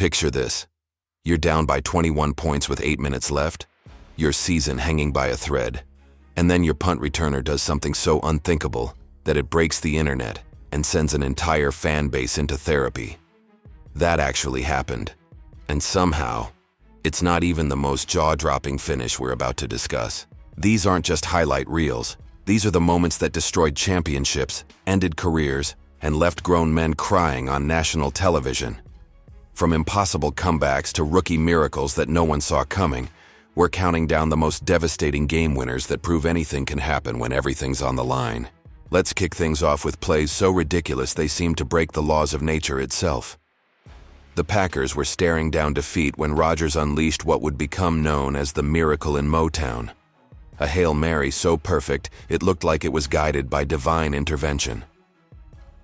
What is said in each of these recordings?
Picture this. You're down by 21 points with 8 minutes left, your season hanging by a thread, and then your punt returner does something so unthinkable that it breaks the internet and sends an entire fan base into therapy. That actually happened. And somehow, it's not even the most jaw-dropping finish we're about to discuss. These aren't just highlight reels. These are the moments that destroyed championships, ended careers, and left grown men crying on national television. From impossible comebacks to rookie miracles that no one saw coming, we're counting down the most devastating game winners that prove anything can happen when everything's on the line. Let's kick things off with plays so ridiculous they seem to break the laws of nature itself. The Packers were staring down defeat when Rodgers unleashed what would become known as the miracle in Motown. A Hail Mary so perfect it looked like it was guided by divine intervention.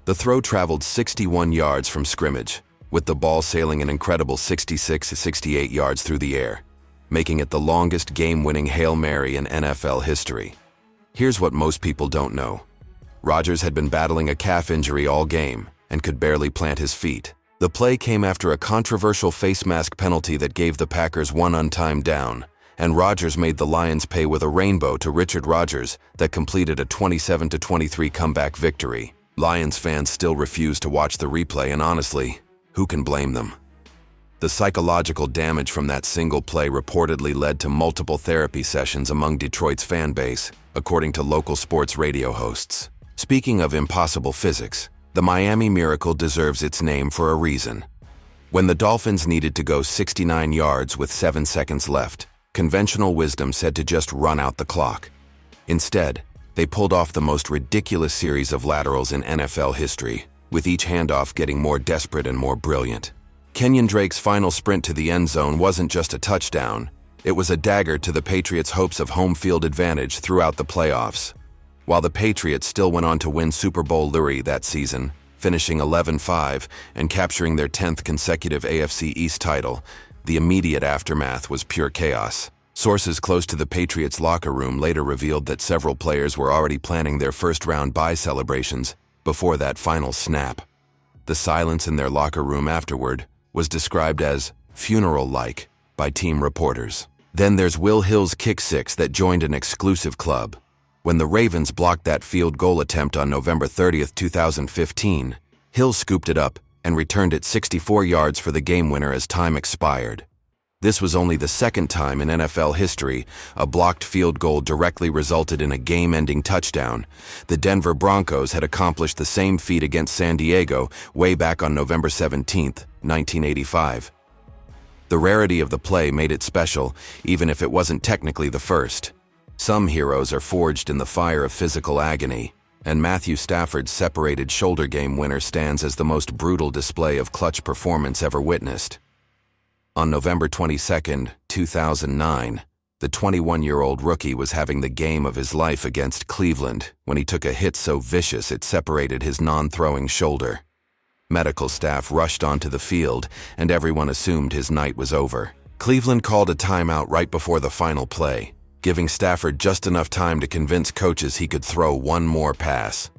The throw traveled 61 yards from scrimmage, with the ball sailing an incredible 66 to 68 yards through the air, making it the longest game-winning Hail Mary in NFL history. Here's what most people don't know. Rodgers had been battling a calf injury all game and could barely plant his feet. The play came after a controversial face mask penalty that gave the Packers one untimed down, and Rodgers made the Lions pay with a rainbow to Richard Rodgers that completed a 27-23 comeback victory. Lions fans still refuse to watch the replay, and honestly, who can blame them? The psychological damage from that single play reportedly led to multiple therapy sessions among Detroit's fan base, according to local sports radio hosts. Speaking of impossible physics, the Miami Miracle deserves its name for a reason. When the Dolphins needed to go 69 yards with 7 seconds left, conventional wisdom said to just run out the clock. Instead, they pulled off the most ridiculous series of laterals in NFL history, with each handoff getting more desperate and more brilliant. Kenyon Drake's final sprint to the end zone wasn't just a touchdown, it was a dagger to the Patriots' hopes of home field advantage throughout the playoffs. While the Patriots still went on to win Super Bowl LIRI that season, finishing 11-5 and capturing their 10th consecutive AFC East title, the immediate aftermath was pure chaos. Sources close to the Patriots' locker room later revealed that several players were already planning their first-round bye celebrations before that final snap. The silence in their locker room afterward was described as funeral-like by team reporters. Then there's Will Hill's kick six that joined an exclusive club. When the Ravens blocked that field goal attempt on November 30, 2015, Hill scooped it up and returned it 64 yards for the game winner as time expired. This was only the second time in NFL history a blocked field goal directly resulted in a game-ending touchdown. The Denver Broncos had accomplished the same feat against San Diego way back on November 17, 1985. The rarity of the play made it special, even if it wasn't technically the first. Some heroes are forged in the fire of physical agony, and Matthew Stafford's separated shoulder game winner stands as the most brutal display of clutch performance ever witnessed. On November 22, 2009, the 21-year-old rookie was having the game of his life against Cleveland when he took a hit so vicious it separated his non-throwing shoulder. Medical staff rushed onto the field, and everyone assumed his night was over. Cleveland called a timeout right before the final play, giving Stafford just enough time to convince coaches he could throw one more pass.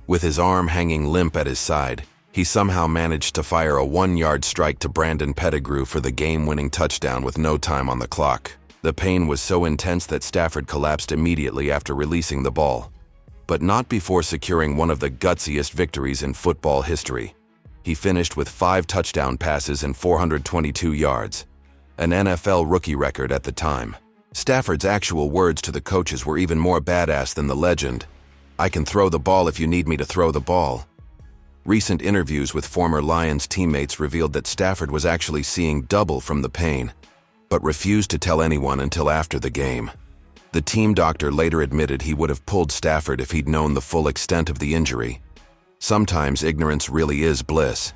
With his arm hanging limp at his side, he somehow managed to fire a 1-yard strike to Brandon Pettigrew for the game-winning touchdown with no time on the clock. The pain was so intense that Stafford collapsed immediately after releasing the ball. But not before securing one of the gutsiest victories in football history. He finished with 5 touchdown passes and 422 yards, an NFL rookie record at the time. Stafford's actual words to the coaches were even more badass than the legend. "I can throw the ball if you need me to throw the ball." Recent interviews with former Lions teammates revealed that Stafford was actually seeing double from the pain, but refused to tell anyone until after the game. The team doctor later admitted he would have pulled Stafford if he'd known the full extent of the injury. Sometimes ignorance really is bliss.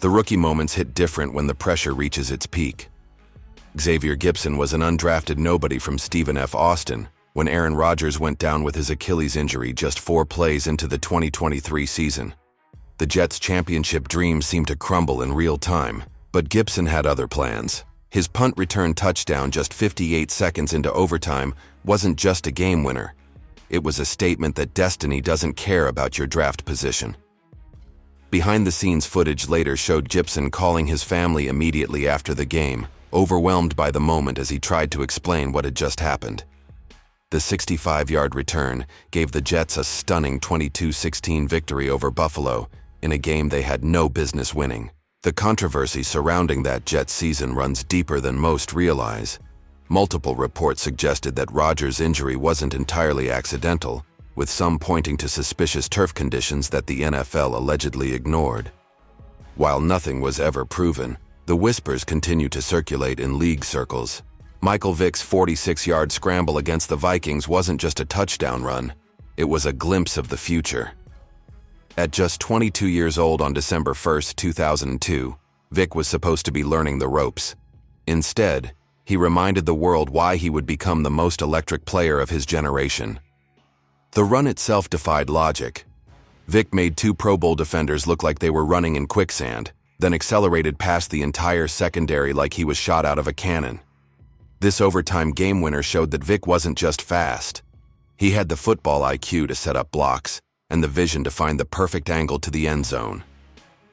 The rookie moments hit different when the pressure reaches its peak. Xavier Gipson was an undrafted nobody from Stephen F. Austin when Aaron Rodgers went down with his Achilles injury just 4 plays into the 2023 season. The Jets' championship dream seemed to crumble in real time, but Gipson had other plans. His punt return touchdown just 58 seconds into overtime wasn't just a game winner. It was a statement that destiny doesn't care about your draft position. Behind-the-scenes footage later showed Gipson calling his family immediately after the game, overwhelmed by the moment as he tried to explain what had just happened. The 65-yard return gave the Jets a stunning 22-16 victory over Buffalo in a game they had no business winning. The controversy surrounding that Jets season runs deeper than most realize. Multiple reports suggested that Rodgers' injury wasn't entirely accidental, with some pointing to suspicious turf conditions that the NFL allegedly ignored. While nothing was ever proven, the whispers continue to circulate in league circles. Michael Vick's 46-yard scramble against the Vikings wasn't just a touchdown run, it was a glimpse of the future. At just 22 years old on December 1, 2002, Vick was supposed to be learning the ropes. Instead, he reminded the world why he would become the most electric player of his generation. The run itself defied logic. Vick made two Pro Bowl defenders look like they were running in quicksand, then accelerated past the entire secondary like he was shot out of a cannon. This overtime game winner showed that Vick wasn't just fast. He had the football IQ to set up blocks and the vision to find the perfect angle to the end zone.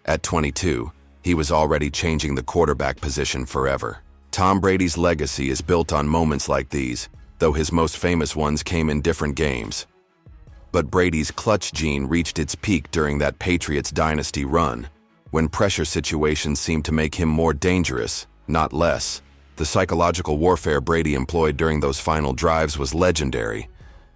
At 22, he was already changing the quarterback position forever. Tom Brady's legacy is built on moments like these, though his most famous ones came in different games. But Brady's clutch gene reached its peak during that Patriots dynasty run, when pressure situations seemed to make him more dangerous, not less. The psychological warfare Brady employed during those final drives was legendary.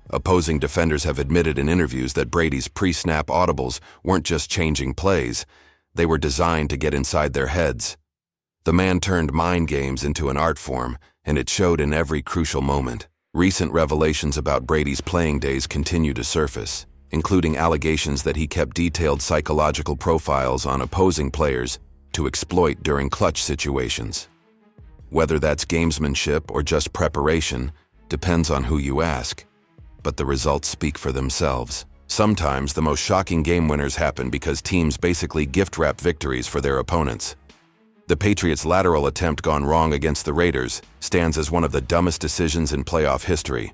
Opposing defenders have admitted in interviews that Brady's pre-snap audibles weren't just changing plays, they were designed to get inside their heads. The man turned mind games into an art form, and it showed in every crucial moment. Recent revelations about Brady's playing days continue to surface, including allegations that he kept detailed psychological profiles on opposing players to exploit during clutch situations. Whether that's gamesmanship or just preparation depends on who you ask, but the results speak for themselves. Sometimes the most shocking game winners happen because teams basically gift-wrap victories for their opponents. The Patriots' lateral attempt gone wrong against the Raiders stands as one of the dumbest decisions in playoff history.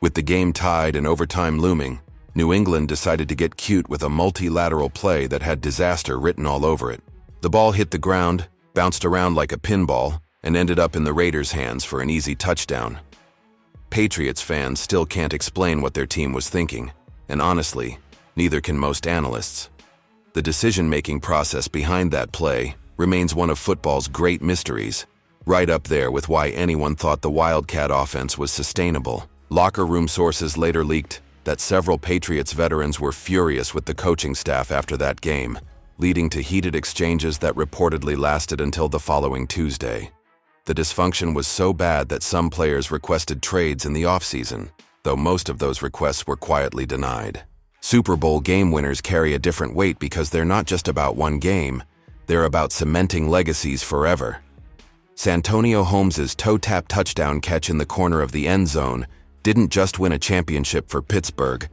With the game tied and overtime looming, New England decided to get cute with a multilateral play that had disaster written all over it. The ball hit the ground, bounced around like a pinball, and ended up in the Raiders' hands for an easy touchdown. Patriots fans still can't explain what their team was thinking, and honestly, neither can most analysts. The decision-making process behind that play remains one of football's great mysteries, right up there with why anyone thought the Wildcat offense was sustainable. Locker room sources later leaked that several Patriots veterans were furious with the coaching staff after that game, leading to heated exchanges that reportedly lasted until the following Tuesday. The dysfunction was so bad that some players requested trades in the offseason, though most of those requests were quietly denied. Super Bowl game winners carry a different weight because they're not just about one game, they're about cementing legacies forever. Santonio Holmes' toe-tap touchdown catch in the corner of the end zone didn't just win a championship for Pittsburgh,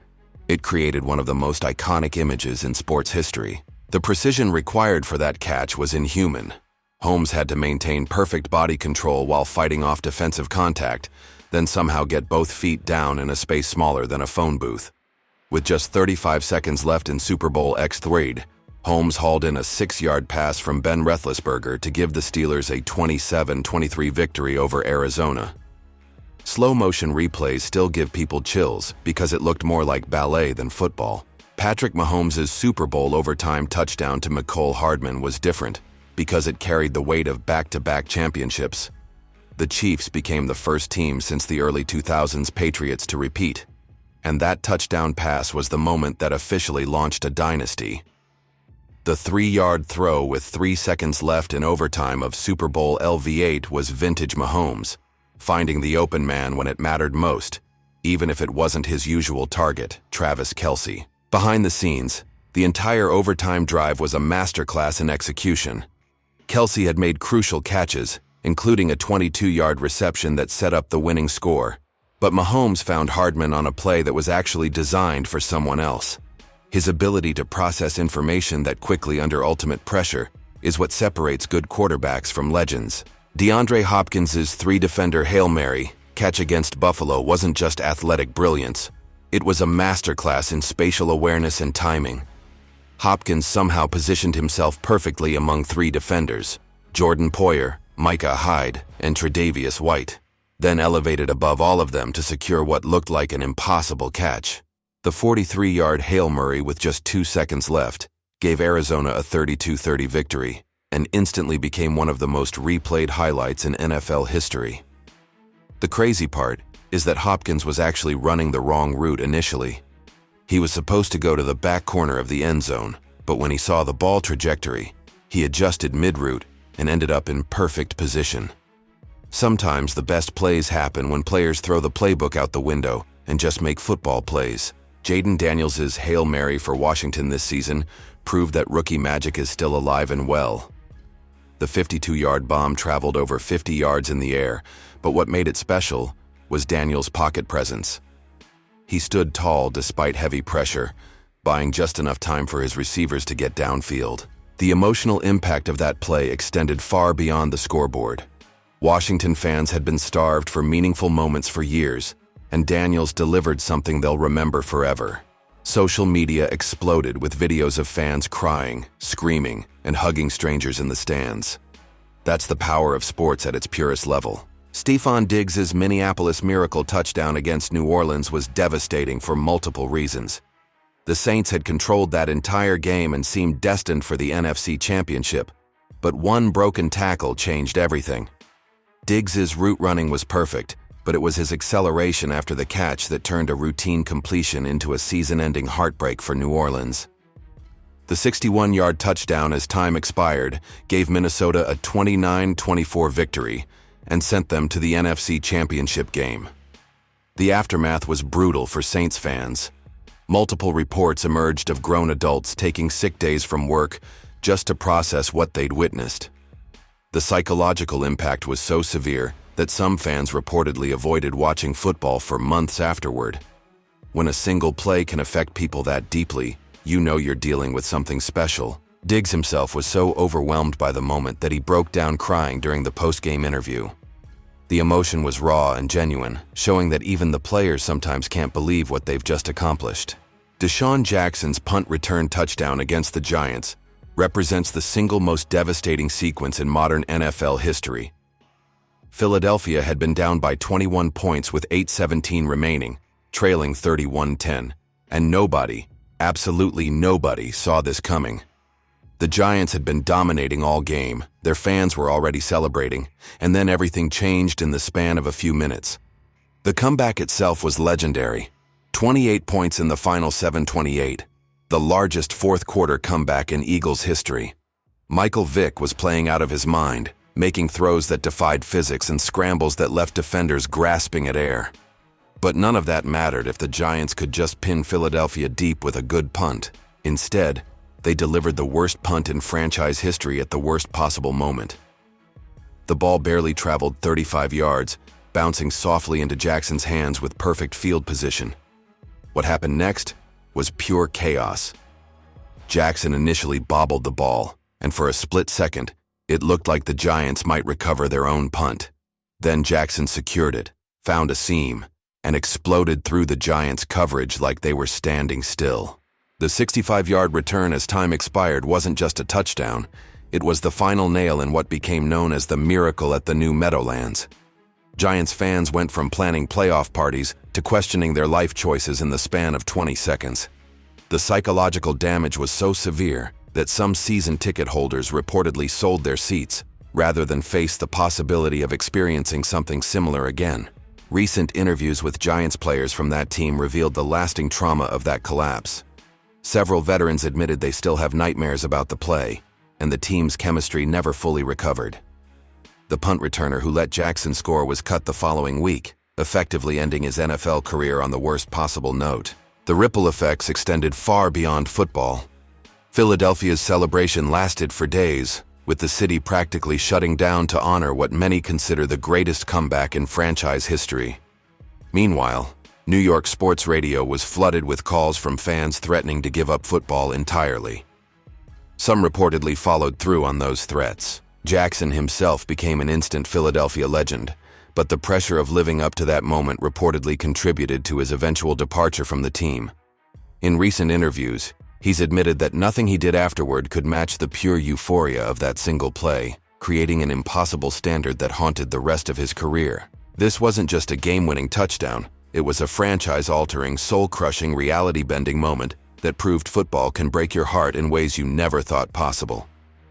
it created one of the most iconic images in sports history. The precision required for that catch was inhuman. Holmes had to maintain perfect body control while fighting off defensive contact, then somehow get both feet down in a space smaller than a phone booth. With just 35 seconds left in Super Bowl X3, Holmes hauled in a 6-yard pass from Ben Roethlisberger to give the Steelers a 27-23 victory over Arizona. Slow-motion replays still give people chills because it looked more like ballet than football. Patrick Mahomes' Super Bowl overtime touchdown to Mecole Hardman was different because it carried the weight of back-to-back championships. The Chiefs became the first team since the early 2000s Patriots to repeat, and that touchdown pass was the moment that officially launched a dynasty. The 3-yard throw with 3 seconds left in overtime of Super Bowl LV8 was vintage Mahomes, finding the open man when it mattered most, even if it wasn't his usual target, Travis Kelce. Behind the scenes, the entire overtime drive was a masterclass in execution. Kelce had made crucial catches, including a 22-yard reception that set up the winning score, but Mahomes found Hardman on a play that was actually designed for someone else. His ability to process information that quickly under ultimate pressure is what separates good quarterbacks from legends. DeAndre Hopkins' 3-defender Hail Mary catch against Buffalo wasn't just athletic brilliance, it was a masterclass in spatial awareness and timing. Hopkins somehow positioned himself perfectly among three defenders, Jordan Poyer, Micah Hyde, and Tre'Davious White, then elevated above all of them to secure what looked like an impossible catch. The 43-yard Hail Mary with just 2 seconds left gave Arizona a 32-30 victory and instantly became one of the most replayed highlights in NFL history. The crazy part is that Hopkins was actually running the wrong route initially. He was supposed to go to the back corner of the end zone, but when he saw the ball trajectory, he adjusted mid-route and ended up in perfect position. Sometimes the best plays happen when players throw the playbook out the window and just make football plays. Jayden Daniels' Hail Mary for Washington this season proved that rookie magic is still alive and well. The 52-yard bomb traveled over 50 yards in the air, but what made it special was Daniels' pocket presence. He stood tall despite heavy pressure, buying just enough time for his receivers to get downfield. The emotional impact of that play extended far beyond the scoreboard. Washington fans had been starved for meaningful moments for years, and Daniels delivered something they'll remember forever. Social media exploded with videos of fans crying, screaming, and hugging strangers in the stands. That's the power of sports at its purest level. Stefon Diggs' Minneapolis Miracle touchdown against New Orleans was devastating for multiple reasons. The Saints had controlled that entire game and seemed destined for the NFC Championship, but one broken tackle changed everything. Diggs' route running was perfect, but it was his acceleration after the catch that turned a routine completion into a season-ending heartbreak for New Orleans. The 61-yard touchdown as time expired gave Minnesota a 29-24 victory and sent them to the NFC Championship game. The aftermath was brutal for Saints fans. Multiple reports emerged of grown adults taking sick days from work just to process what they'd witnessed. The psychological impact was so severe that some fans reportedly avoided watching football for months afterward. When a single play can affect people that deeply, you know you're dealing with something special. Diggs himself was so overwhelmed by the moment that he broke down crying during the post-game interview. The emotion was raw and genuine, showing that even the players sometimes can't believe what they've just accomplished. Deshaun Jackson's punt return touchdown against the Giants represents the single most devastating sequence in modern NFL history. Philadelphia had been down by 21 points with 8:17 remaining, trailing 31-10, and nobody, absolutely nobody, saw this coming. The Giants had been dominating all game, their fans were already celebrating, and then everything changed in the span of a few minutes. The comeback itself was legendary. 28 points in the final 7-28, the largest fourth-quarter comeback in Eagles history. Michael Vick was playing out of his mind, making throws that defied physics and scrambles that left defenders grasping at air. But none of that mattered if the Giants could just pin Philadelphia deep with a good punt. Instead, they delivered the worst punt in franchise history at the worst possible moment. The ball barely traveled 35 yards, bouncing softly into Jackson's hands with perfect field position. What happened next was pure chaos. Jackson initially bobbled the ball, and for a split second, it looked like the Giants might recover their own punt. Then Jackson secured it, found a seam, and exploded through the Giants' coverage like they were standing still. The 65-yard return as time expired wasn't just a touchdown, it was the final nail in what became known as the miracle at the New Meadowlands. Giants fans went from planning playoff parties to questioning their life choices in the span of 20 seconds. The psychological damage was so severe that some season ticket holders reportedly sold their seats rather than face the possibility of experiencing something similar again. Recent interviews with Giants players from that team revealed the lasting trauma of that collapse. Several veterans admitted they still have nightmares about the play, and the team's chemistry never fully recovered. The punt returner who let Jackson score was cut the following week, effectively ending his NFL career on the worst possible note. The ripple effects extended far beyond football. Philadelphia's celebration lasted for days, with the city practically shutting down to honor what many consider the greatest comeback in franchise history. Meanwhile, New York sports radio was flooded with calls from fans threatening to give up football entirely. Some reportedly followed through on those threats. Jackson himself became an instant Philadelphia legend, but the pressure of living up to that moment reportedly contributed to his eventual departure from the team. In recent interviews, He's admitted that nothing he did afterward could match the pure euphoria of that single play, creating an impossible standard that haunted the rest of his career. This wasn't just a game-winning touchdown, it was a franchise-altering, soul-crushing, reality-bending moment that proved football can break your heart in ways you never thought possible.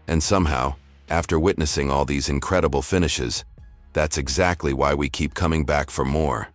And somehow, after witnessing all these incredible finishes, that's exactly why we keep coming back for more.